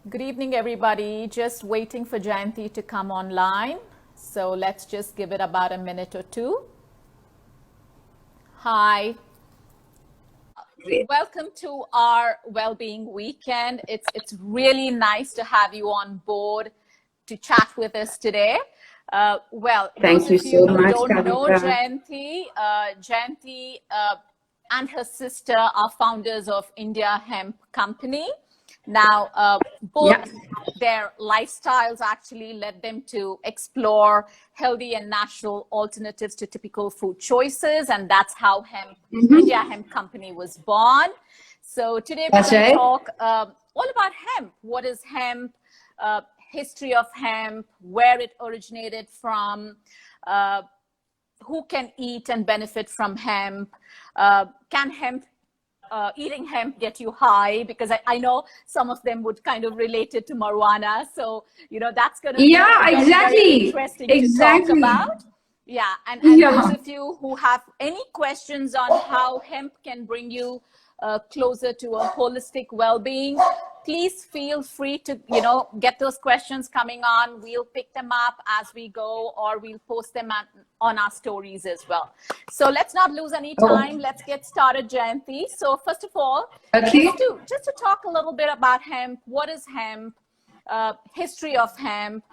Good evening, everybody. Just waiting for Jayanti to come online. So let's just give it about a minute or two. Hi. Great. Welcome to our Wellbeing Weekend. It's really nice to have you on board to chat with us today. Thank you so much, Those of you who don't know Kavita. Jayanti and her sister are founders of India Hemp Company. Now, both their lifestyles actually led them to explore healthy and natural alternatives to typical food choices, and that's how India Hemp Company was born. So today we're going to talk all about hemp. What is hemp? History of hemp, where it originated from, who can eat and benefit from hemp, can eating hemp get you high? Because I know some of them would kind of relate it to marijuana. So, that's going to be very interesting to talk about. Yeah. And those of you who have any questions on how hemp can bring you closer to a holistic well-being, please feel free to, get those questions coming on. We'll pick them up as we go, or we'll post them on our stories as well. So let's not lose any time. Let's get started, Jayanti. So first of all, just to talk a little bit about hemp. What is hemp? History of hemp.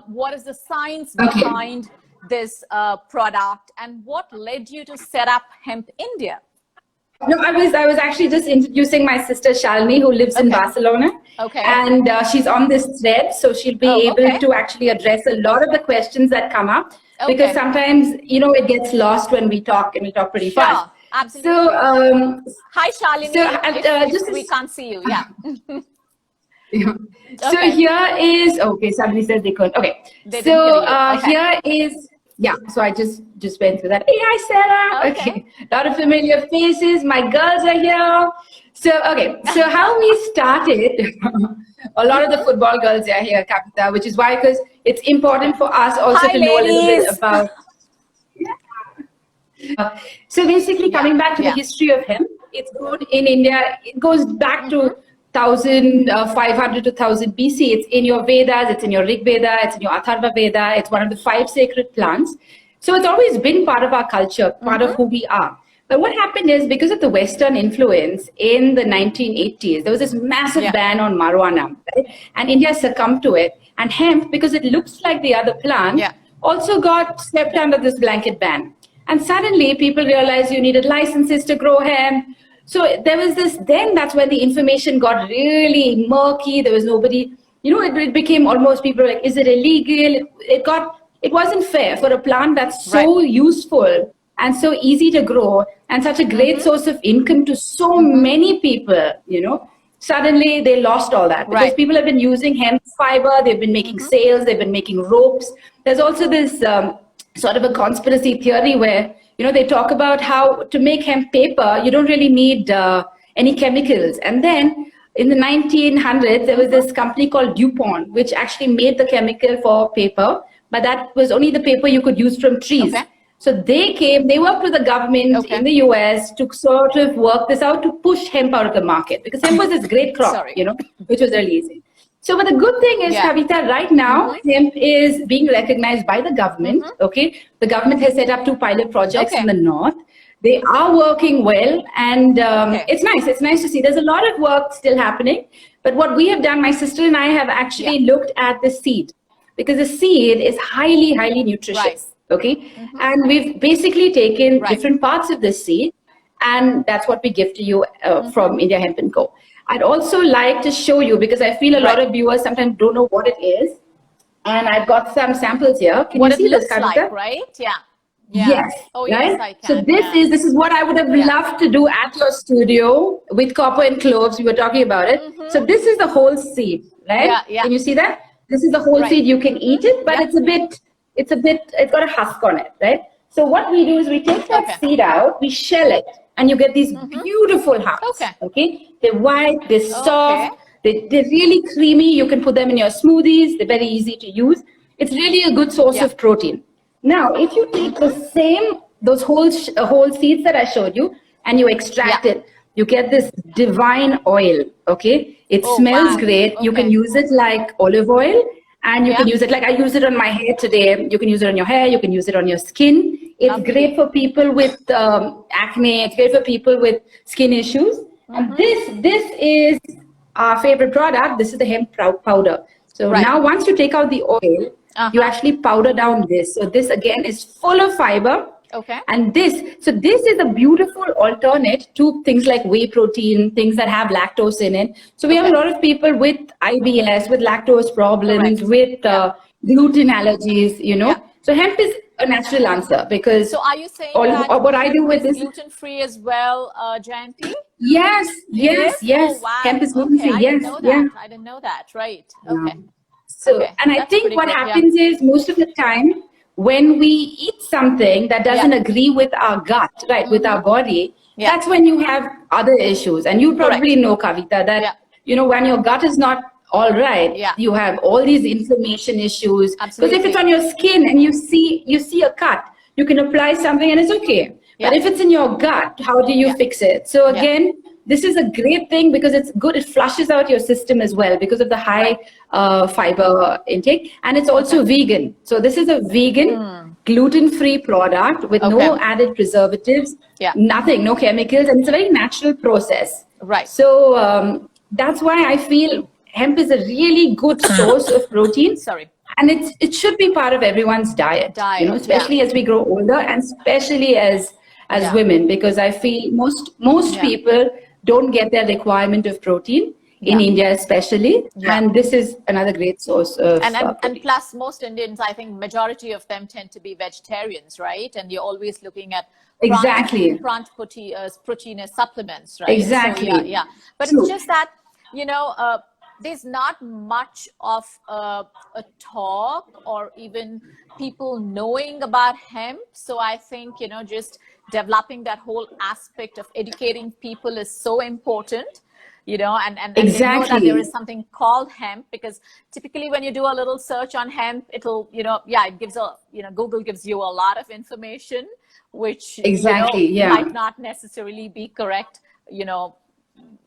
What is the science behind this product? And what led you to set up Hemp India? No, I was actually just introducing my sister Shalini, who lives in Barcelona. And she's on this thread, so she'll be able to actually address a lot of the questions that come up. Because sometimes, it gets lost when we talk, and we talk pretty fast. Absolutely. So, hi, Shalini. Just we can't see you. So here is somebody says they couldn't. Here is. Yeah, so I just went through that. Hey, hi, Sarah. Okay. A lot of familiar faces. My girls are here. So how we started, a lot of the football girls are here, Kavita, which is why, because it's important for us also to know a little bit about. So basically, coming back to the history of hemp, it's good in India. It goes back to 1500 to 1000 BC. It's in your Vedas, it's in your Rig Veda, it's in your Atharva Veda. It's one of the 5 sacred plants. So it's always been part of our culture, part of who we are. But what happened is, because of the Western influence in the 1980s, there was this massive ban on marijuana, right? And India succumbed to it. And hemp, because it looks like the other plant, also got swept under this blanket ban. And suddenly people realized you needed licenses to grow hemp. So there was this, then that's when the information got really murky. There was nobody, it became almost, people were like, is it illegal? It wasn't fair for a plant that's so useful and so easy to grow and such a great source of income to so many people, suddenly they lost all that. Because people have been using hemp fiber, they've been making sails, they've been making ropes. There's also this sort of a conspiracy theory where, they talk about how to make hemp paper, you don't really need any chemicals. And then in the 1900s, there was this company called DuPont, which actually made the chemical for paper, but that was only the paper you could use from trees. So they worked with the government in the US to sort of work this out to push hemp out of the market, because hemp was this great crop, which was really easy. So, but the good thing is, Kavita, right now, hemp is being recognized by the government, The government has set up 2 pilot projects in the north. They are working well, and it's nice. It's nice to see. There's a lot of work still happening. But what we have done, my sister and I have actually looked at the seed, because the seed is highly, highly nutritious, And we've basically taken different parts of the seed, and that's what we give to you from India Hemp & Co. I'd also like to show you, because I feel a lot of viewers sometimes don't know what it is. And I've got some samples here. Can you see this, Kavita? Right? Yes. Oh, yes, I can. So this is what I would have loved to do at your studio with copper and cloves. We were talking about it. So this is the whole seed, right? Can you see that? This is the whole seed. You can eat it, but it's got a husk on it, right? So what we do is we take that seed out, we shell it, and you get these beautiful husks. They're white, they're soft, they're really creamy. You can put them in your smoothies. They're very easy to use. It's really a good source of protein. Now, if you take those whole seeds that I showed you and you extract it, you get this divine oil. Okay, it Oh, smells wow. great. You can Okay. use it like olive oil, and you Yeah. can use it like I use it on my hair today. You can use it on your hair. You can use it on your skin. It's Lovely. great for people with acne. It's great for people with skin issues. And this is our favorite product. This is the hemp powder. So Right. now once you take out the oil, you actually powder down this. So this again is full of fiber. Okay. And this is a beautiful alternate to things like whey protein, things that have lactose in it. So we have a lot of people with IBS, with lactose problems, Correct. with gluten allergies, you know. Yeah. So hemp is a natural answer because So are you saying all, that what I do hemp with is this, gluten-free as well, Jayanti? yes, It yes, is? yes, Oh, wow. hemp is gluten Okay, free. I didn't Yes, know yeah. that. I didn't know that. Right. Okay. So, Okay. and I That's think pretty what good. Yeah. happens is most of the time when we eat something that doesn't agree with our gut, right, with our body, Yeah. that's when you have other issues. And you probably Correct. know, Kavita, that, Yeah. you know, when your gut is not all right, Yeah. you have all these inflammation issues. Because if it's Absolutely. on your skin and you see a cut, you can apply something and it's okay. Yeah. But if it's in your gut, how do you Yeah. fix it? So Yeah. again, this is a great thing because it's good. It flushes out your system as well because of the high fiber intake. And it's also vegan. So this is a vegan, gluten-free product with no added preservatives, Yeah. nothing, no chemicals. And it's a very natural process. Right. So that's why I feel hemp is a really good source of protein. Sorry. And it should be part of everyone's diet, you know, especially as we grow older and especially as women, because I feel most people don't get their requirement of protein in India, especially. And this is another great source of protein. And plus, most Indians, I think majority of them tend to be vegetarians, right? And you're always looking at plant proteinous supplements, right? Exactly. So yeah. But it's just that, you know, there's not much of a talk or even people knowing about hemp. So I think, you know, just developing that whole aspect of educating people is so important, you know, and they know that there is something called hemp, because typically when you do a little search on hemp, it'll, you know, it gives Google gives you a lot of information, which, might not necessarily be correct, you know,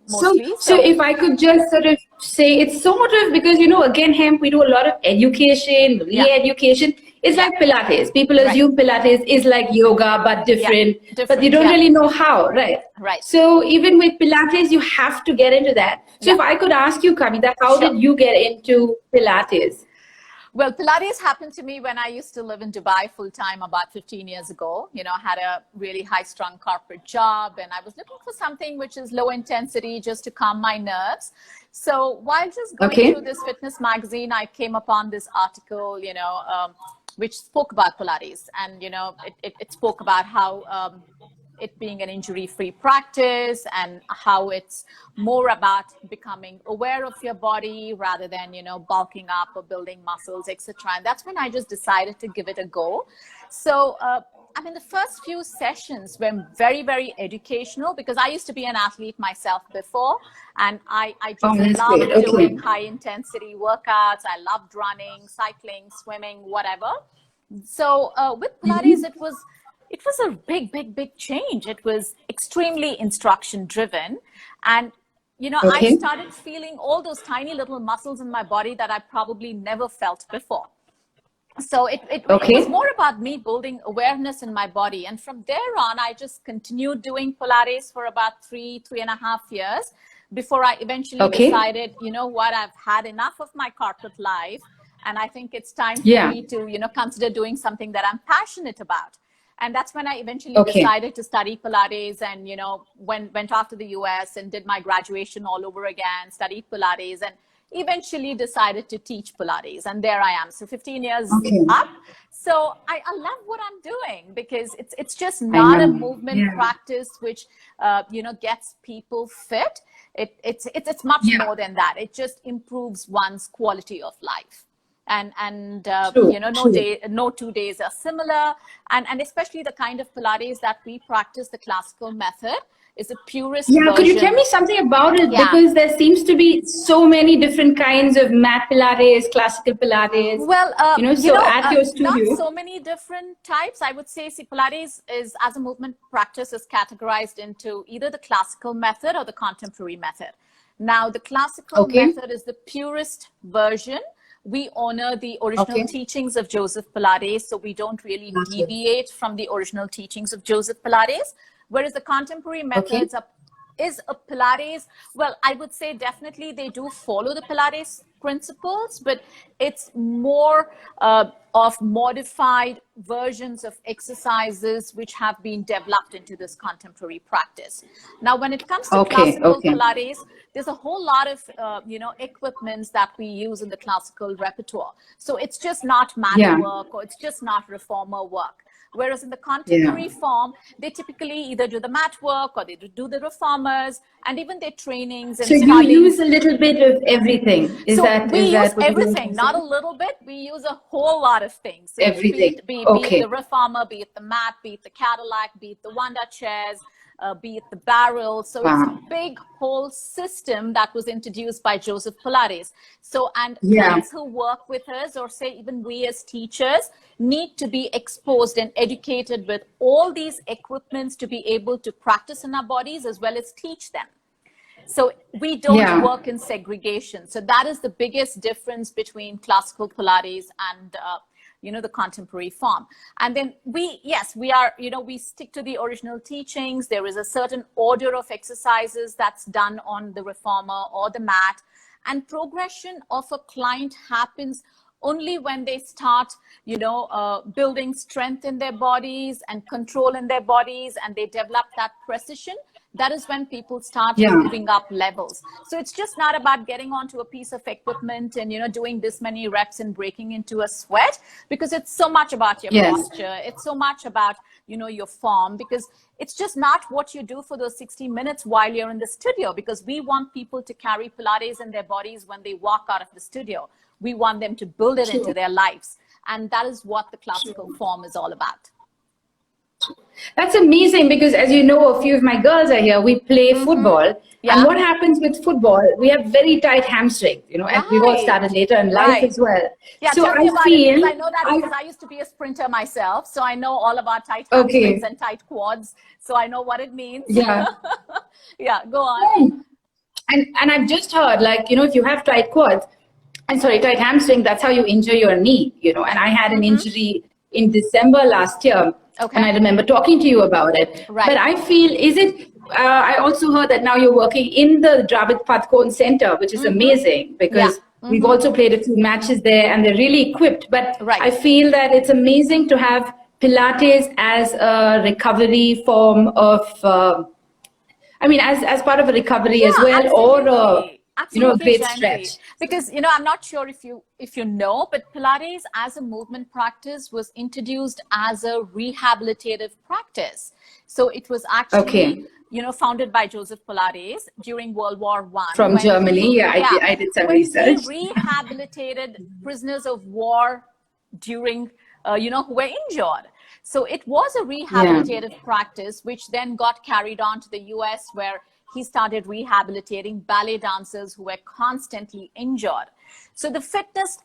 mostly. So if I could just sort of say, it's sort of because, you know, again, hemp, we do a lot of education, re-education. It's like Pilates. People assume Pilates is like yoga, but different. But you don't really know how, right? Right. So even with Pilates, you have to get into that. So if I could ask you, Kavita, how did you get into Pilates? Well, Pilates happened to me when I used to live in Dubai full time about 15 years ago. You know, I had a really high strung corporate job and I was looking for something which is low intensity just to calm my nerves. So while just going through this fitness magazine, I came upon this article, you know, which spoke about Pilates. And, you know, it spoke about how it being an injury-free practice and how it's more about becoming aware of your body rather than, you know, bulking up or building muscles, etc. And that's when I just decided to give it a go. So, I mean, the first few sessions were very, very educational because I used to be an athlete myself before, and I just loved doing high-intensity workouts. I loved running, cycling, swimming, whatever. So with Pilates, it was a big change. It was extremely instruction driven. And, you know, I started feeling all those tiny little muscles in my body that I probably never felt before. So it was more about me building awareness in my body. And from there on, I just continued doing Pilates for about 3.5 years before I eventually decided, you know what, I've had enough of my corporate life. And I think it's time for me to, you know, consider doing something that I'm passionate about. And that's when I eventually decided to study Pilates and, you know, went off to the US and did my graduation all over again, studied Pilates, and eventually decided to teach Pilates. And there I am. So 15 years up. So I love what I'm doing because it's just not a movement practice which, you know, gets people fit. It's much more than that. It just improves one's quality of life. And you know, no 2 days are similar, and especially the kind of Pilates that we practice, the classical method, is the purest Yeah, version. could you tell me something about it? Yeah. Because there seems to be so many different kinds of mat Pilates, classical Pilates. Well, at your studio. not so many different types. I would say, see, Pilates is, as a movement practice, is categorized into either the classical method or the contemporary method. Now, the classical method is the purest version. We honor the original teachings of Joseph Pilates, so we don't really deviate from the original teachings of Joseph Pilates. Whereas the contemporary methods is a Pilates. Well, I would say definitely they do follow the Pilates principles, but it's more of modified versions of exercises which have been developed into this contemporary practice. Now, when it comes to classical Pilates, there's a whole lot of equipments that we use in the classical repertoire. So it's just not mat work, or it's just not reformer work. Whereas in the contemporary form, they typically either do the mat work or they do the reformers, and even their trainings and So you use a little bit of everything. We use everything, not a little bit. We use a whole lot of things. So everything. Be it the reformer, be it the mat, be it the Cadillac, be it the Wanda chairs, be it the barrel. So it's a big whole system that was introduced by Joseph Pilates. So, and clients who work with us, or say even we as teachers, need to be exposed and educated with all these equipments to be able to practice in our bodies as well as teach them. So we don't work in segregation. So that is the biggest difference between classical Pilates and the contemporary form. And then we stick to the original teachings. There is a certain order of exercises that's done on the reformer or the mat, and progression of a client happens only when they start, building strength in their bodies and control in their bodies, and they develop that precision. That is when people start moving up levels. So it's just not about getting onto a piece of equipment and, doing this many reps and breaking into a sweat, because it's so much about your posture. It's so much about, your form, because it's just not what you do for those 60 minutes while you're in the studio, because we want people to carry Pilates in their bodies when they walk out of the studio. We want them to build it into their lives. And that is what the classical form is all about. That's amazing, because as you know, a few of my girls are here. We play football. And what happens with football? We have very tight hamstrings, and we've all started later in life as well. Yeah, so I know that because I used to be a sprinter myself. So I know all about tight hamstrings and tight quads. So I know what it means. Yeah. Yeah, go on. And I've just heard, if you have tight quads, tight hamstring, that's how you injure your knee, and I had an injury in December last year. And I remember talking to you about it. But I feel, I also heard that now you're working in the Dravid Pathkon Center, which is amazing, because we've also played a few matches there and they're really equipped. But I feel that it's amazing to have Pilates as a recovery form of, as part of a recovery as well, absolutely. or a great Jayanti. stretch. Because, I'm not sure if you know, but Pilates as a movement practice was introduced as a rehabilitative practice. So it was actually, founded by Joseph Pilates during World War I. From Germany, I did some research. He rehabilitated prisoners of war during, who were injured. So it was a rehabilitative practice, which then got carried on to the US, where he started rehabilitating ballet dancers who were constantly injured. So the fitness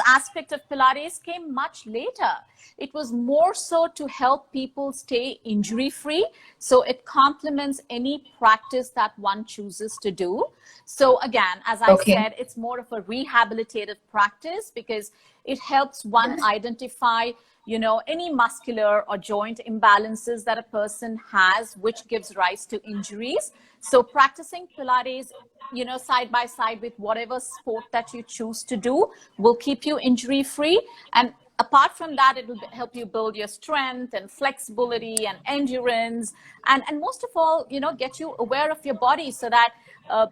aspect of Pilates came much later. It was more so to help people stay injury-free. So it complements any practice that one chooses to do. So again, as I said, it's more of a rehabilitative practice, because it helps one identify any muscular or joint imbalances that a person has, which gives rise to injuries. So practicing Pilates, side by side with whatever sport that you choose to do will keep you injury free. And apart from that, it will help you build your strength and flexibility and endurance. And most of all, get you aware of your body, so that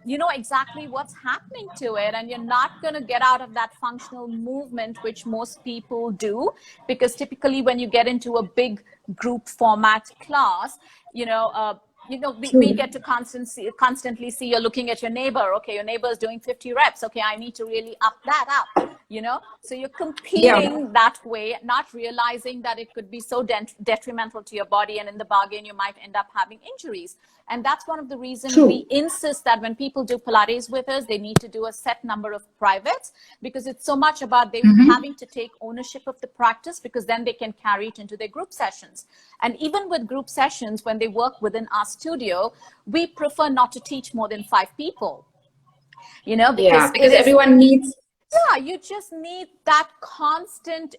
you know exactly what's happening to it, and you're not going to get out of that functional movement, which most people do, because typically when you get into a big group format class, we get to constantly see, you're looking at your neighbor. Okay, your neighbor is doing 50 reps. Okay, I need to really up that up, So you're competing that way, not realizing that it could be so detrimental to your body. And in the bargain, you might end up having injuries. And that's one of the reasons True. we insist that when people do Pilates with us, they need to do a set number of privates, because it's so much about them having to take ownership of the practice, because then they can carry it into their group sessions. And even with group sessions, when they work within our studio, we prefer not to teach more than 5 people. You know, because everyone needs. Yeah, you just need that constant,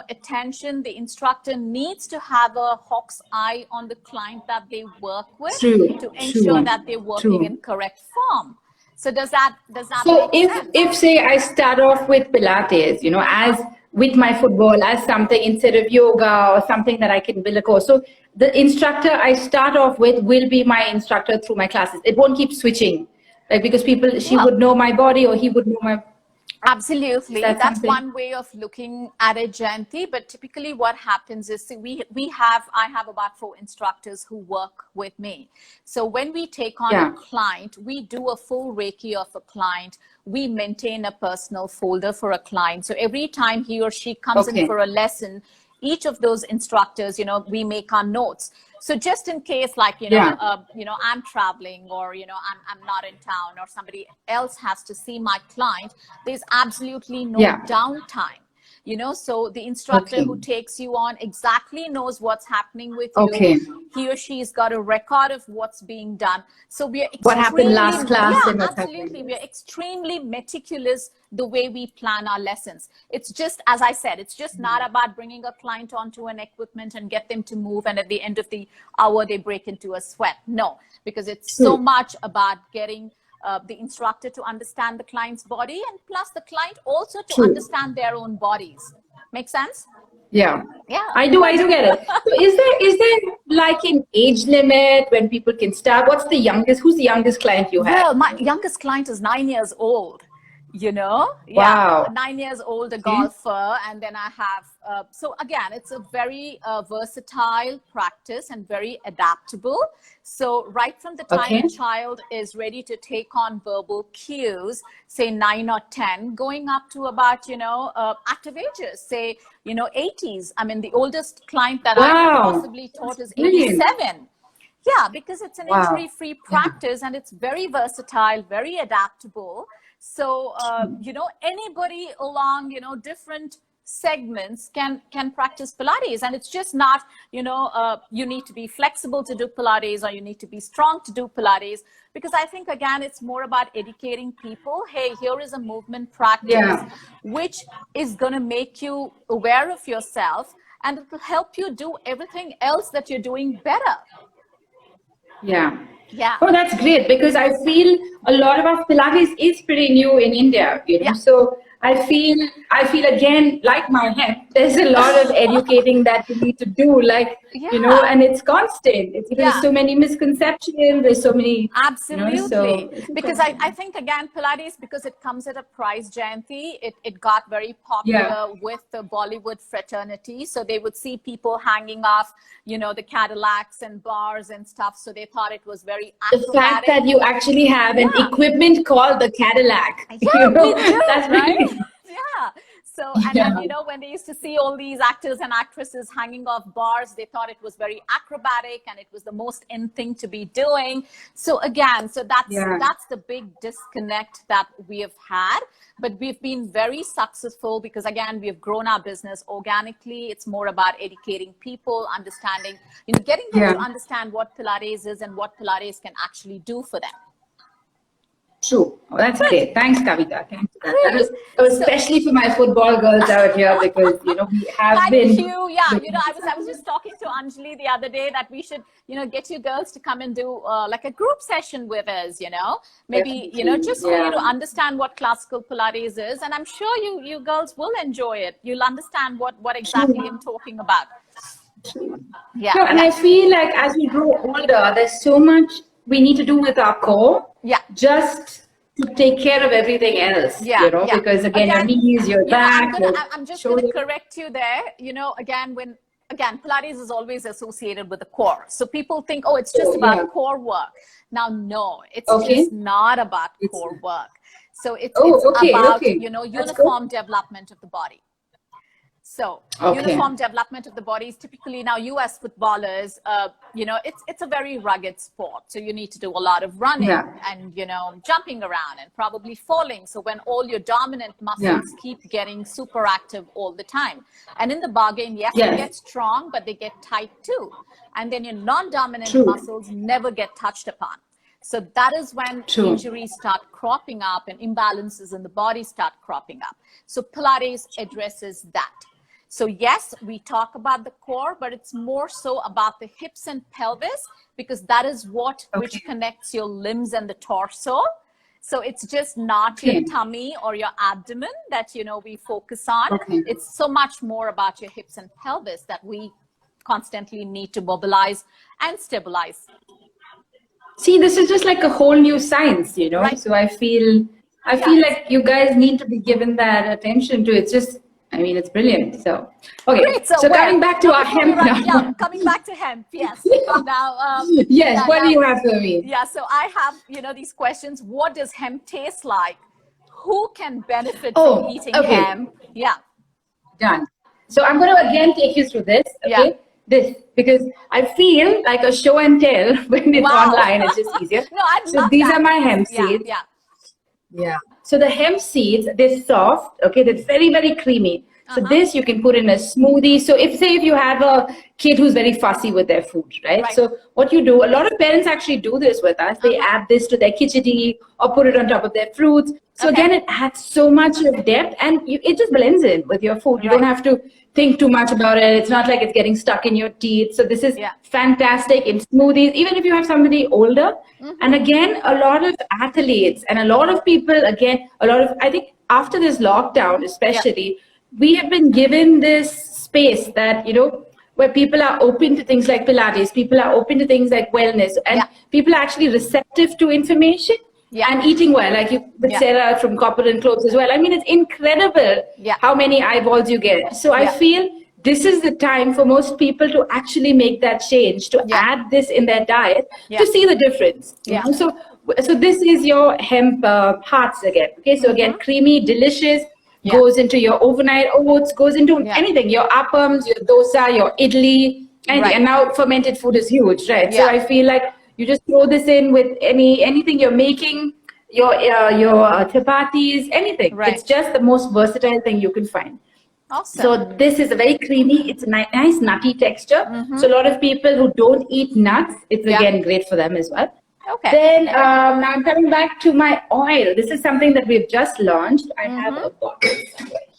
attention. The instructor needs to have a hawk's eye on the client that they work with to ensure that they're working in correct form. So does that So make sense? if say I start off with Pilates, as with my football, as something instead of yoga or something that I can build a course. So the instructor I start off with will be my instructor through my classes. It won't keep switching, like, because she would know my body or he would know my. Absolutely. That's one way of looking at it, Jayanti. But typically what happens is, I have about 4 instructors who work with me. So when we take on a client, we do a full Reiki of a client. We maintain a personal folder for a client. So every time he or she comes in for a lesson, each of those instructors, we make our notes. So just in case, like, I'm traveling, or, I'm not in town, or somebody else has to see my client, there's absolutely no downtime. So the instructor who takes you on exactly knows what's happening with you. He or she's got a record of what's being done. So we are what happened last class. Yeah, absolutely. We are extremely meticulous the way we plan our lessons. It's just, as I said, it's just not about bringing a client onto an equipment and get them to move, and at the end of the hour they break into a sweat. No, because it's so much about getting the instructor to understand the client's body, and plus the client also to understand their own bodies. Make sense? Yeah. I do get it. So is there like an age limit when people can start? Who's the youngest client you have? Well, my youngest client is 9 years old. Wow. 9 years old, a golfer. And then I have, so again, it's a very versatile practice and very adaptable. So right from the time a child is ready to take on verbal cues, say 9 or 10, going up to about, active ages, say, 80s. I mean, the oldest client that I possibly taught is 87. Yeah, because it's an injury-free practice, and it's very versatile, very adaptable. So, anybody along, different segments can practice Pilates. And it's just not, you need to be flexible to do Pilates, or you need to be strong to do Pilates. Because I think, again, it's more about educating people. Hey, here is a movement practice, which is going to make you aware of yourself, and it will help you do everything else that you're doing better. Yeah. Yeah. Oh, that's great, because I feel a lot of our Pilates is pretty new in India, So I feel again, like my hemp, there's a lot of educating that we need to do, like, and it's constant. There's so many misconceptions. There's so many. Absolutely. Because I think, again, Pilates, because it comes at a price, Jayanti, it got very popular with the Bollywood fraternity. So they would see people hanging off, the Cadillacs and bars and stuff. So they thought it was very acrobatic. The fact that you actually have an equipment called the Cadillac. Yeah, we do, that's right? really. Yeah. So, and when they used to see all these actors and actresses hanging off bars, they thought it was very acrobatic, and it was the most in thing to be doing. So again, that's the big disconnect that we have had. But we've been very successful, because again, we have grown our business organically. It's more about educating people, understanding, getting them to understand what Pilates is and what Pilates can actually do for them. True. Oh, that's great. Thanks, Kavita. Thanks for that. That was especially for my football girls out here, because we have been. Thank you. Yeah, I was just talking to Anjali the other day that we should, get you girls to come and do like a group session with us. Maybe just for you to understand what classical Pilates is, and I'm sure you girls will enjoy it. You'll understand what exactly I'm talking about. Yeah. No, and I feel like as we grow older, there's so much we need to do with our core. Yeah. Just to take care of everything else. Because again, your knees, your back. I'm just going to correct you there. Again, Pilates is always associated with the core. So people think, oh, it's just about core work. Now, no, it's just not about core work. So it's about, uniform development of the body. So Okay. uniform development of the body is typically, now US footballers, you know, it's a very rugged sport. So you need to do a lot of running and, you know, jumping around and probably falling. So when all your dominant muscles keep getting super active all the time. And in the bargain, yes, they get strong, but they get tight too. And then your non-dominant muscles never get touched upon. So that is when injuries start cropping up and imbalances in the body start cropping up. So Pilates addresses that. So yes, we talk about the core, but it's more so about the hips and pelvis, because that is what which connects your limbs and the torso. So it's just not your tummy or your abdomen that, you know, we focus on. It's so much more about your hips and pelvis that we constantly need to mobilize and stabilize. See, this is just like a whole new science, you know. So I feel like you guys need to be given that attention to. It's just, I mean, it's brilliant. So okay. Great. So coming back to our hemp now. Yeah, coming back to hemp. Yes. Now. Yes. What do you have for me? Yeah. So I have, you know, these questions. What does hemp taste like? Who can benefit from eating hemp? Yeah. Done. So I'm going to again take you through this. Okay. This, because I feel like a show and tell when it's online, it's just easier. No, I so these are my hemp seeds. Yeah. So the hemp seeds, they're soft, okay, they're very, very creamy. So this you can put in a smoothie. So if you have a kid who's very fussy with their food, right? So what you do, a lot of parents actually do this with us. They add this to their khichdi or put it on top of their fruits. So again, it adds so much of depth and it just blends in with your food. You don't have to think too much about it. It's not like it's getting stuck in your teeth. So this is fantastic in smoothies, even if you have somebody older. And again, a lot of athletes and a lot of people, again, I think after this lockdown, especially, we have been given this space that, you know, where people are open to things like Pilates, people are open to things like wellness, and people are actually receptive to information and eating well, like you with Sarah from Copper and Clothes as well. I mean, it's incredible how many eyeballs you get. So I feel this is the time for most people to actually make that change, to add this in their diet, to see the difference. You know? So this is your hemp hearts again. Okay, so again, creamy, delicious. Goes into your overnight oats, goes into anything, your appams, your dosa, your idli, and now fermented food is huge, right? So I feel like you just throw this in with anything you're making, your chapatis, anything. It's just the most versatile thing you can find. Awesome. So this is a very creamy, it's a nice nutty texture. So a lot of people who don't eat nuts, it's again great for them as well. Okay. Then now I'm coming back to my oil. This is something that we've just launched. I have a bottle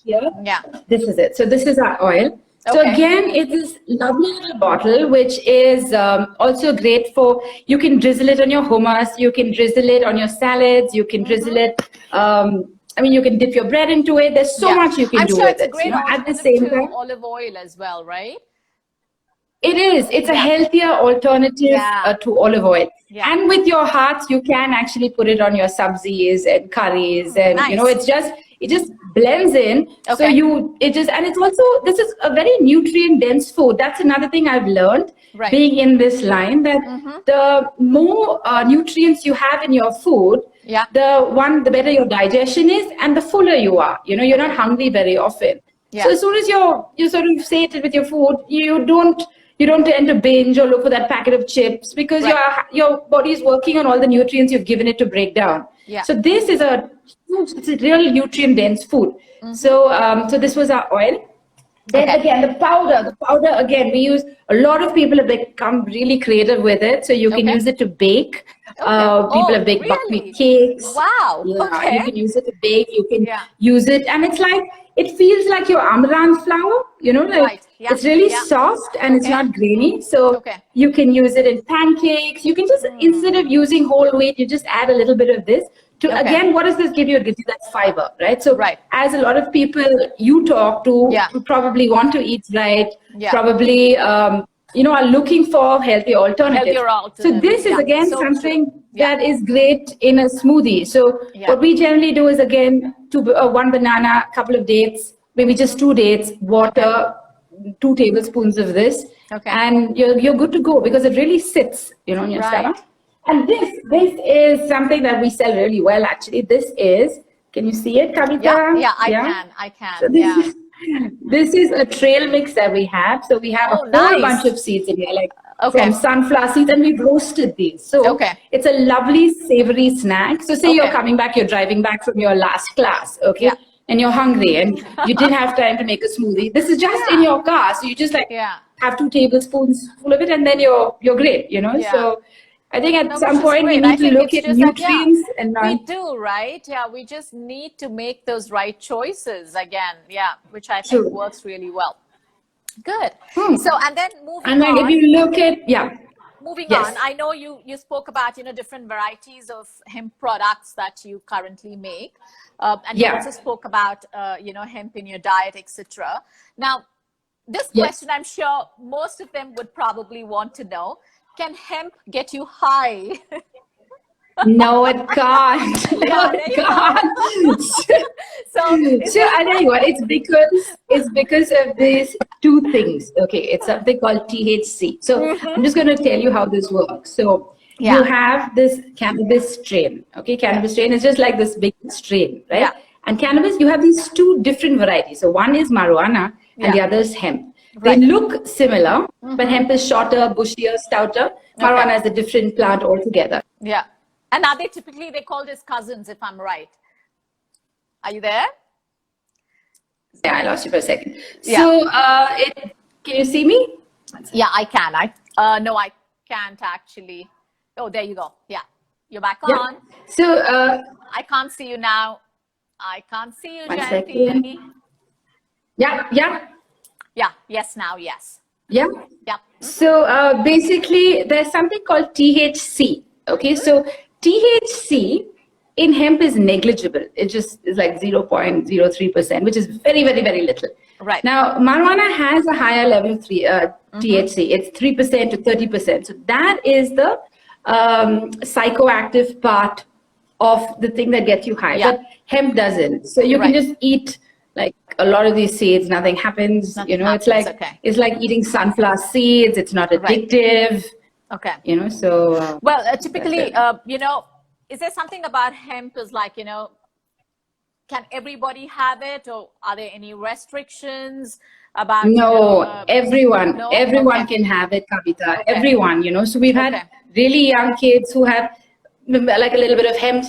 here. Yeah. This is it. So this is our oil. So again, it's this lovely little bottle, which is also great for, you can drizzle it on your hummus, you can drizzle it on your salads, you can drizzle it, I mean, you can dip your bread into it. There's so much you can do with it. You know, at the same time, olive oil as well, right? It is. It's a healthier alternative to olive oil. And with your hearts, you can actually put it on your sabzis and curries, and you know, it just blends in. So and it's also, this is a very nutrient dense food. That's another thing I've learned being in this line, that the more nutrients you have in your food, the better your digestion is and the fuller you are. You know, you're not hungry very often. So as soon as you sort of sate with your food, you don't tend to binge or look for that packet of chips, because your body is working on all the nutrients you've given it to break down. So this is it's a real nutrient dense food. So this was our oil. Then again, the powder again, we use, a lot of people have become really creative with it. So you can use it to bake. People have baked buckwheat cakes. Wow. You can use it to bake. You can use it, and it's like, it feels like your amaranth flour, you know, like it's really soft and it's not grainy. So you can use it in pancakes. You can just, instead of using whole wheat, you just add a little bit of this. Again, what does this give you? It gives you that fiber, right? So as a lot of people you talk to who probably want to eat right, probably, you know, are looking for healthy alternatives. So this is again something that is great in a smoothie. So what we generally do is, again, one banana, a couple of dates, maybe just 2 dates, water, 2 tablespoons of this, and you're good to go, because it really sits, you know, in your stomach. And this is something that we sell really well, actually. This is, can you see it, Kavita? I can. So This is a trail mix that we have. So we have a whole bunch of seeds in here, like from sunflower seeds, and we've roasted these. So it's a lovely savory snack. So say you're coming back, you're driving back from your last class, and you're hungry and you didn't have time to make a smoothie. This is just in your car. So you just like have 2 tablespoons full of it, and then you're great, you know? So I think at some point we need to look at nutrients and we do, right? Yeah, we just need to make those right choices again. Yeah, which I think works really well. Good. So, and then moving on. And if you look at, moving on, I know you spoke about, you know, different varieties of hemp products that you currently make. And you also spoke about, you know, hemp in your diet, etc. Now, this question, I'm sure most of them would probably want to know. Can hemp get you high? No, it can't. No, it can't. So I tell you what, it's because of these 2 things. Okay, it's something called THC. So I'm just going to tell you how this works. So you have this cannabis strain. Okay, cannabis strain is just like this big strain, right? Yeah. And cannabis, you have these 2 different varieties. So one is marijuana and the other is hemp. They look similar, but hemp is shorter, bushier, stouter. Marijuana is a different plant altogether. Yeah. And are they typically, they called as cousins, if I'm right? Are you there? Yeah, I lost you for a second. So, can you see me? Yeah, I can. No, I can't actually. Oh, there you go. Yeah, you're back on. So, I can't see you now. I can't see you, Jayanti. Second. Yeah, yes, now, yes. Yeah. So, basically, there's something called THC. Okay, so THC in hemp is negligible. It just is like 0.03%, which is very, very, very little. Right. Now, marijuana has a higher level of THC. It's 3% to 30%. So that is the psychoactive part of the thing that gets you high. But hemp doesn't. So you can just eat like a lot of these seeds, nothing happens. It's like eating sunflower seeds. It's not addictive. Okay. You know, so. Well, typically, you know, is there something about hemp is like, you know, can everybody have it, or are there any restrictions about? No, everyone can have it, Kavita. Everyone, you know. So we've had really young kids who have like a little bit of hemp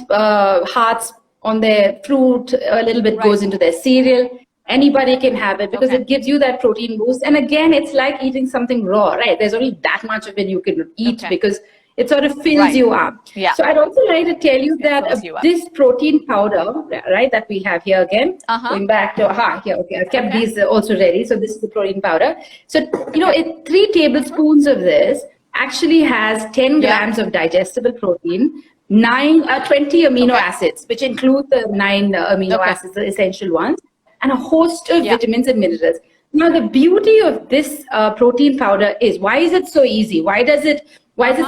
hearts on their fruit, a little bit goes into their cereal. Anybody can have it because it gives you that protein boost. And again, it's like eating something raw, right? There's only that much of it you can eat because it sort of fills you up. Yeah. So I'd also like to tell you that this protein powder, right, that we have here again, going back to, here, I've kept these also ready. So this is the protein powder. So, you know, 3 tablespoons of this actually has 10 grams of digestible protein, 20 amino acids, which include the 9 amino acids, the essential ones, and a host of vitamins and minerals. Now, the beauty of this protein powder is, why is it so easy? Why is it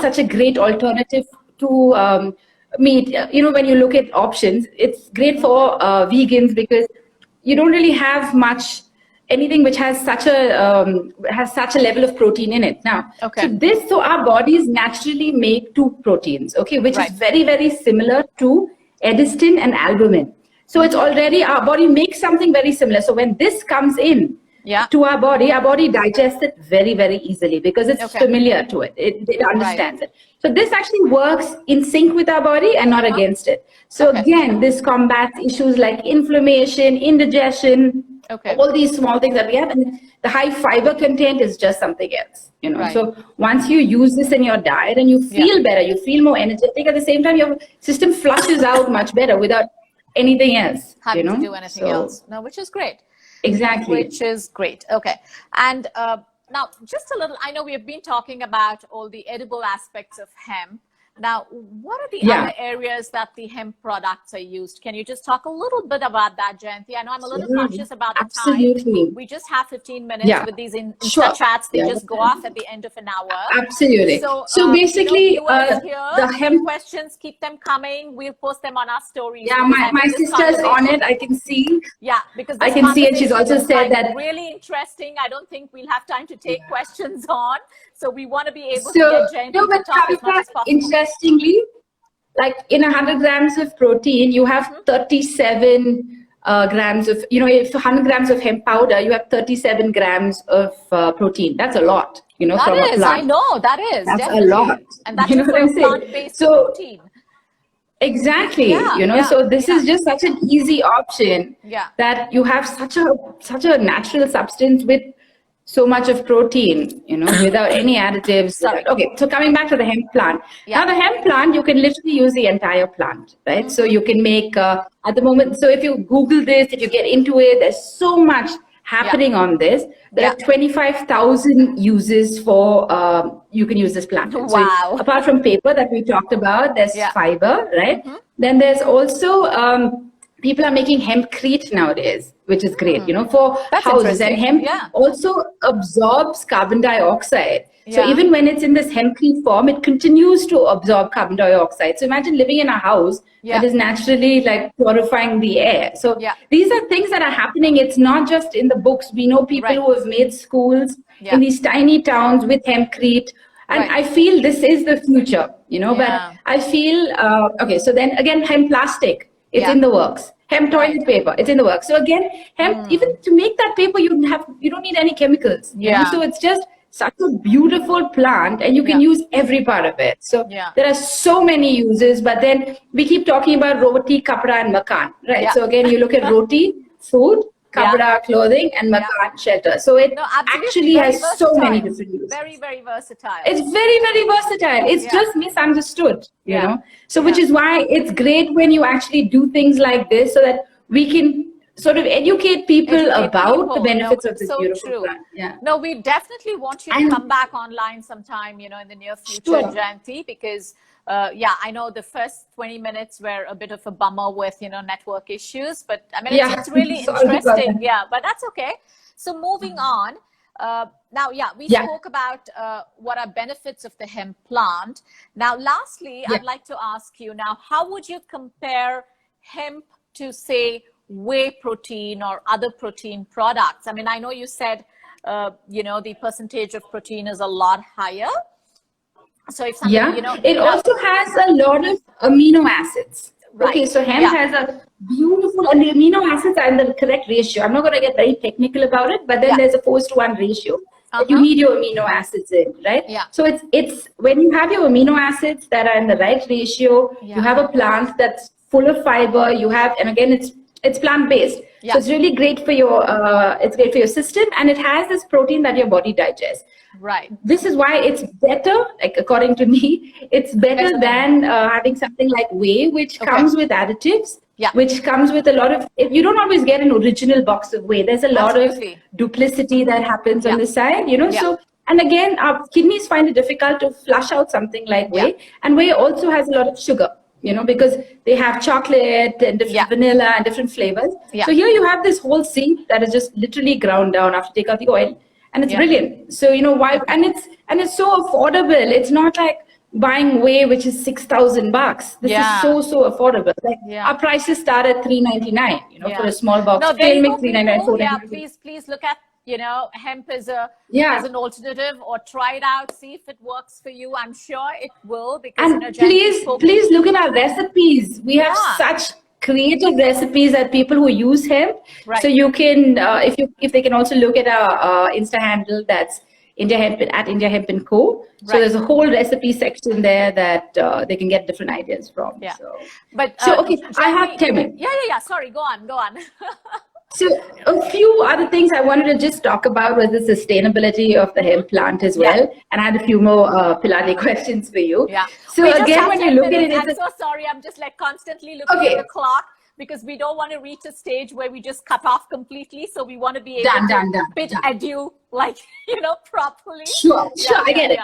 such a great alternative to meat? You know, when you look at options, it's great for vegans because you don't really have anything which has such a level of protein in it. Now, so our bodies naturally make 2 proteins, which is very, very similar to edestin and albumin. So it's already, our body makes something very similar. So when this comes in to our body digests it very, very easily because it's familiar to it. It understands it. So this actually works in sync with our body and not against it. So again, this combats issues like inflammation, indigestion, all these small things that we have. And the high fiber content is just something else, you know. So once you use this in your diet and you feel better, you feel more energetic, at the same time, your system flushes out much better without anything else, having to do anything else. No, which is great. Exactly. Which is great. Okay. And now just a little, I know we have been talking about all the edible aspects of hemp. Now, what are the other areas that the hemp products are used? Can you just talk a little bit about that, Jayanti? I know I'm a little conscious about the time. We just have 15 minutes with these Insta chats. They just go off at the end of an hour. Absolutely. So basically, the hemp questions, keep them coming. We'll post them on our stories. Yeah, my sister's on it. I can see. Yeah, because I can see it. She's also said that really interesting. I don't think we'll have time to take questions on. So we want to be able to get Jayanti to talk as much as possible. Interestingly, like in 100 grams of protein, you have 37 grams of, if 100 grams of hemp powder, you have 37 grams of protein. That's a lot, from a plant. I know, that is. That's definitely. a lot. And that's for a plant-based protein. Exactly, so this is just such an easy option that you have such a natural substance with so much of protein, without any additives. Okay, so coming back to the hemp plant. Now the hemp plant, you can literally use the entire plant, right? So you can make, at the moment, so if you Google this, if you get into it, there's so much happening on this. There are 25,000 uses for, you can use this plant. Wow. So apart from paper that we talked about, there's fiber, right? Then there's also, people are making hempcrete nowadays, which is great, for That's houses. And hemp also absorbs carbon dioxide. So even when it's in this hempcrete form, it continues to absorb carbon dioxide. So imagine living in a house that is naturally like purifying the air. So these are things that are happening. It's not just in the books. We know people who have made schools in these tiny towns with hempcrete. And I feel this is the future, but I feel, okay, so then again, hemp plastic, it's in the works. Hemp toilet paper, it's in the works. So again, hemp, even to make that paper, you don't need any chemicals. So it's just such a beautiful plant, and you can use every part of it. So there are so many uses, but then we keep talking about roti, kapda, and makan, right? So again, you look at roti, food, kapda, clothing, and makan, shelter. So it actually has so many different uses. Very, very versatile. It's very, very versatile. It's just misunderstood, you know. So which is why it's great when you actually do things like this, so that we can sort of educate people about the benefits of this beautiful plant. No, we definitely want you to come back online sometime, in the near future, Jayanti, because I know the first 20 minutes were a bit of a bummer with, network issues, but I mean, it's really interesting. But that's okay. So moving on, now, we spoke about what are benefits of the hemp plant. Now, lastly, I'd like to ask you now, how would you compare hemp to, say, whey protein or other protein products? I mean, I know you said, the percentage of protein is a lot higher. So if something, it also has a lot of amino acids. Okay, so hemp has a beautiful, and the amino acids are in the correct ratio. I'm not going to get very technical about it, but then there's a 4:1 ratio. You need your amino acids in, right? So it's when you have your amino acids that are in the right ratio, you have a plant that's full of fiber. You have, and again, it's plant-based. So it's really great for your system, and it has this protein that your body digests. This is why it's better, like according to me, it's better than having something like whey, which comes with additives, which comes with a lot of, you don't always get an original box of whey. There's a lot of duplicity that happens on the side, So, and again, our kidneys find it difficult to flush out something like whey. And whey also has a lot of sugar, because they have chocolate and different vanilla and different flavors. So here you have this whole seed that is just literally ground down after you take out the oil. And it's brilliant. So, why, and it's so affordable. It's not like buying whey, which is $6,000. This is so affordable. Like our prices start at $3.99, for a small box. No, there you go, please look at, hemp as an alternative, or try it out, see if it works for you. I'm sure it will, because and please look at our recipes. We have such creative recipes that people who use hemp. So you can, if they can also look at our Insta handle, that's India Hemp at India Hemp and Co. So there's a whole recipe section there that they can get different ideas from. Okay, I have 10 minutes. Sorry, go on. So a few other things I wanted to just talk about was the sustainability of the hemp plant as well. And I had a few more Pilates questions for you. So again, when you look at it, I'm so sorry. I'm just like constantly looking at the clock, because we don't want to reach a stage where we just cut off completely. So we want to be able to pitch edu, like, properly. Sure, I get it.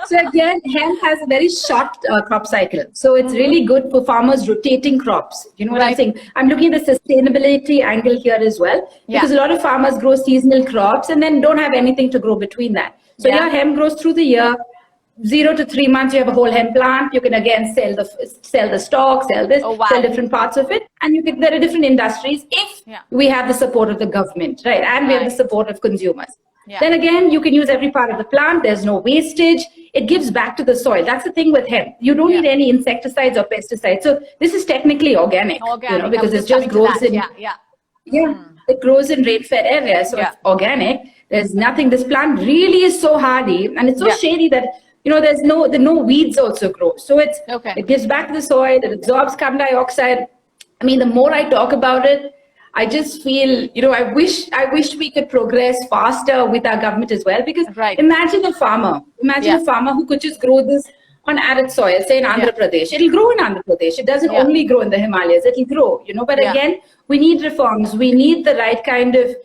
So again, hemp has a very short crop cycle. So it's really good for farmers rotating crops. You know what I'm saying? I'm looking at the sustainability angle here as well, because a lot of farmers grow seasonal crops and then don't have anything to grow between that. So your hemp grows through the year. 0 to 3 months, you have a whole hemp plant. You can again sell the stock, sell this, sell different parts of it, and there are different industries if we have the support of the government, right? And we have the support of consumers. Then again, you can use every part of the plant. There's no wastage. It gives back to the soil. That's the thing with hemp. You don't need any insecticides or pesticides. So this is technically organic, because it just grows in. it grows in rain-fed areas, so it's organic. There's nothing. This plant really is so hardy, and it's so shady that there's no weeds also grow. So it gives back to the soil. It absorbs carbon dioxide. I mean, the more I talk about it, I just feel, I wish we could progress faster with our government as well. Because imagine a farmer who could just grow this on arid soil, say in Andhra Pradesh. It'll grow in Andhra Pradesh. It doesn't only grow in the Himalayas. It'll grow, But again, we need reforms. We need the right kind of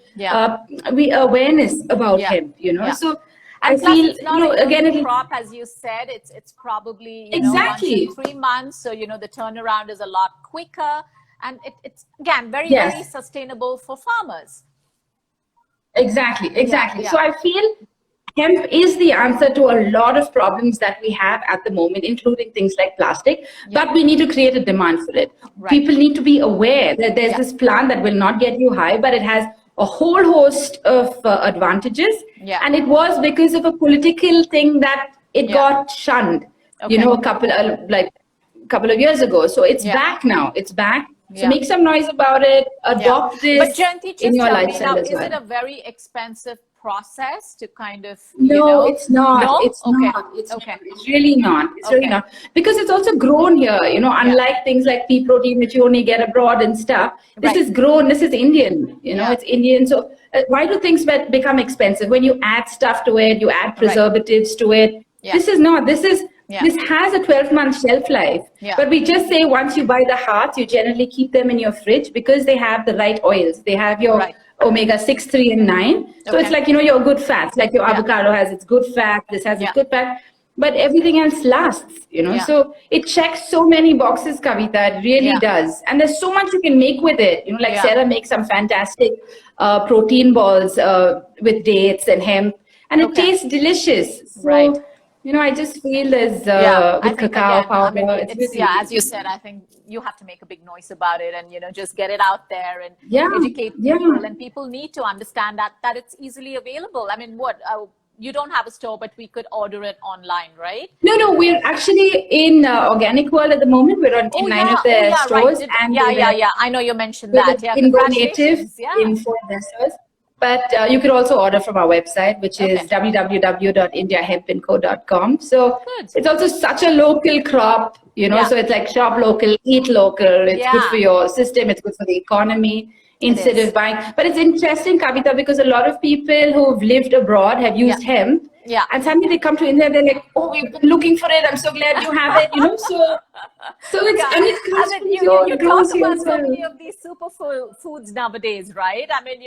awareness about hemp, So and I feel, it's not again, a crop, as you said. It's probably exactly 1 to 3 months. So the turnaround is a lot quicker. And it's, again, very, very sustainable for farmers. Exactly. So I feel hemp is the answer to a lot of problems that we have at the moment, including things like plastic. But we need to create a demand for it. People need to be aware that there's this plant that will not get you high, but it has a whole host of advantages. And it was because of a political thing that it got shunned, a couple of years ago. So it's back now. It's back. So make some noise about it. Adopt this but Jayanti, in your now, lifestyle as well. Is it a very expensive process to kind of, No, it's not. No? It's not. It's really not. It's really not. Because it's also grown here, unlike things like pea protein, which you only get abroad and stuff. This is grown. This is Indian, it's Indian. So why do things become expensive? When you add stuff to it, you add preservatives to it. This is not. This has a 12-month shelf life. But we just say once you buy the hearts, you generally keep them in your fridge because they have the right oils. They have your omega-6, 3, and 9. So it's like, your good fats, like your avocado has its good fat, this has its good fat, but everything else lasts, So it checks so many boxes, Kavita, it really does. And there's so much you can make with it. Like Sarah makes some fantastic protein balls with dates and hemp, and it tastes delicious. So, I just feel there's with cacao powder. As you said, I think you have to make a big noise about it and, just get it out there and educate people. And people need to understand that it's easily available. I mean, you don't have a store, but we could order it online, right? No, we're actually in Organic World at the moment. We're in 9 of their stores. And I know you mentioned that. In Native in 4 of their stores. But you could also order from our website, which is www.indiahempinco.com. So it's also such a local crop, so it's like shop local, eat local. It's good for your system. It's good for the economy instead of buying. But it's interesting, Kavita, because a lot of people who've lived abroad have used hemp. And suddenly they come to India and they're like, oh, we've been looking for it. I'm so glad you have it, So it's, and it comes from you talk about so many of these superfoods nowadays, right? I mean,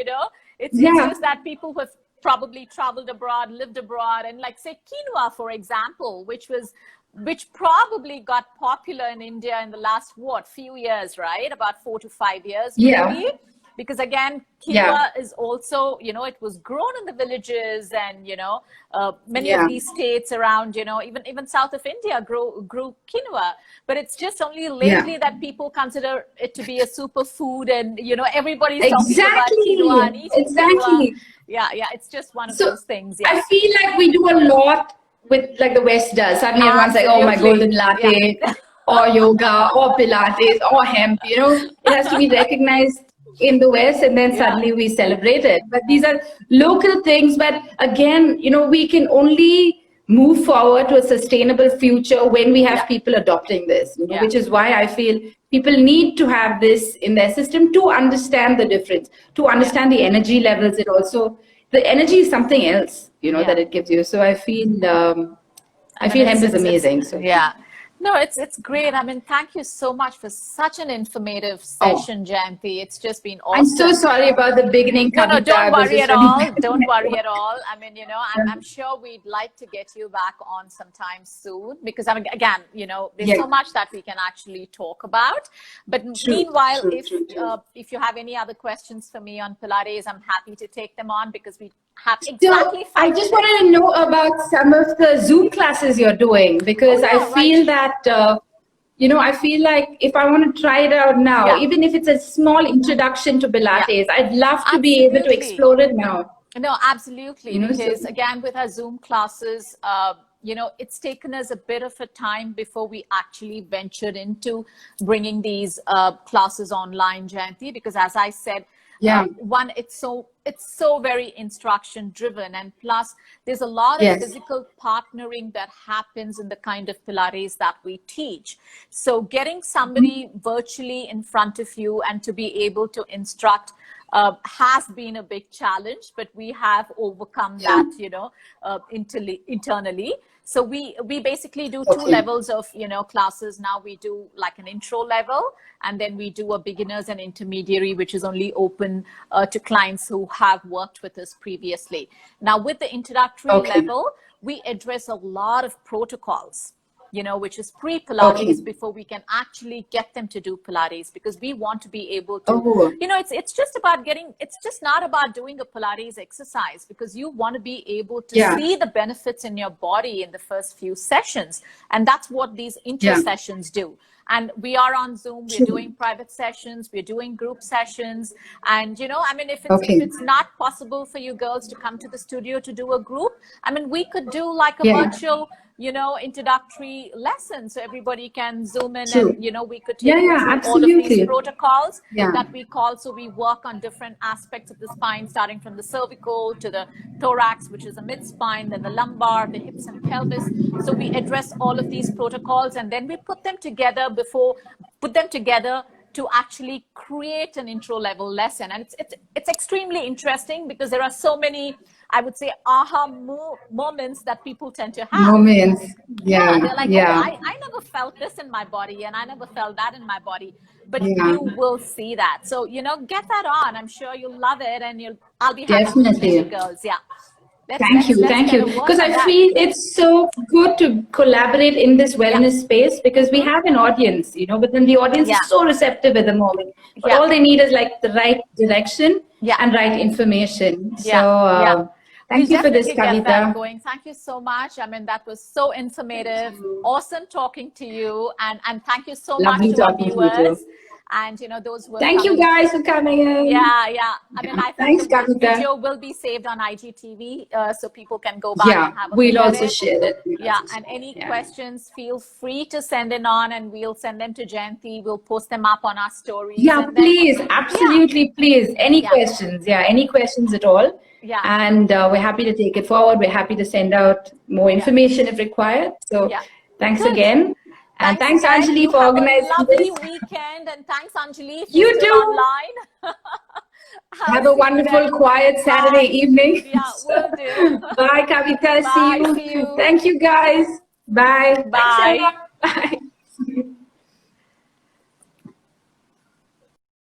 it's just that people who have probably traveled abroad, lived abroad, and like say quinoa, for example, which probably got popular in India in the last, few years, right? About 4 to 5 years, maybe. Because again, quinoa is also, it was grown in the villages and, many of these states around, even south of India grew quinoa. But it's just only lately that people consider it to be a superfood and, everybody's talking about quinoa and eating quinoa. Yeah, it's just one of those things. I feel like we do a lot with like the West does. Suddenly everyone's like, oh, my golden latte or yoga or Pilates or hemp, it has to be recognized in the West, and then suddenly we celebrate it. But these are local things. But again, we can only move forward to a sustainable future when we have people adopting this, which is why I feel people need to have this in their system to understand the difference, to understand the energy levels. It also, the energy is something else, that it gives you. So I feel hemp is amazing. No, it's great. I mean, thank you so much for such an informative session, Jayanti. It's just been awesome. I'm so sorry about the beginning. No, don't worry at all. Don't worry at all. I mean, I'm sure we'd like to get you back on sometime soon because, I mean, again, there's so much that we can actually talk about. But meanwhile, if you have any other questions for me on Pilates, I'm happy to take them on because we have exactly 5 I just wanted to know about some of the Zoom classes you're doing because I feel that I feel like if I want to try it out now, even if it's a small introduction to Pilates, I'd love to be able to explore it now. No, absolutely. Because again, with our Zoom classes, it's taken us a bit of a time before we actually ventured into bringing these classes online, Jayanti, because as I said, Yeah. One, it's so very instruction driven, and plus there's a lot of Yes. physical partnering that happens in the kind of Pilates that we teach. So getting somebody virtually in front of you and to be able to instruct has been a big challenge, but we have overcome that, you know, internally. So we basically do two levels of, you know, classes. Now we do like an intro level, and then we do a beginners and intermediary, which is only open to clients who have worked with us previously. Now with the introductory level, we address a lot of protocols, you know, which is pre-Pilates before we can actually get them to do Pilates, because we want to be able to, you know, it's just about getting, it's just not about doing a Pilates exercise, because you want to be able to see the benefits in your body in the first few sessions. And that's what these intro sessions do. And we are on Zoom, we're doing private sessions, we're doing group sessions. And, you know, I mean, if it's not possible for you girls to come to the studio to do a group, I mean, we could do like a virtual, you know, introductory lesson, so everybody can Zoom in and, you know, we could take you through all of these protocols that we call. So we work on different aspects of the spine, starting from the cervical to the thorax, which is the mid spine, then the lumbar, the hips and pelvis. So we address all of these protocols, and then we put them together to actually create an intro level lesson. And it's extremely interesting, because there are so many, I would say, aha moments that people tend to have. They're like, oh, I never felt this in my body, and I never felt that in my body. But you will see that. So, you know, get that on. I'm sure you'll love it, and I'll be happy to teach you girls. Yeah. Thank you. Because I feel it's so good to collaborate in this wellness space, because we have an audience, you know, but then the audience is so receptive at the moment. But all they need is like the right direction and right information. So thank you for this, Kavita. Thank you so much. I mean, that was so informative. Awesome talking to you. And thank you so much to our viewers. And, you know, those who thank you guys for coming in. I mean, I think the video will be saved on IGTV, so people can go back and have a we'll also share it. And any questions, feel free to send in on, and we'll send them to Jayanti. We'll post them up on our stories. Please, absolutely, please. Any questions? Any questions at all? And we're happy to take it forward. We're happy to send out more information if required. So thanks again. And thanks Anjali for organizing this. Lovely weekend, and thanks Anjali if you do online. Have a wonderful, quiet Saturday evening. Will do. Bye, Kavita. See you. Thank you, guys. Bye. Bye. Bye.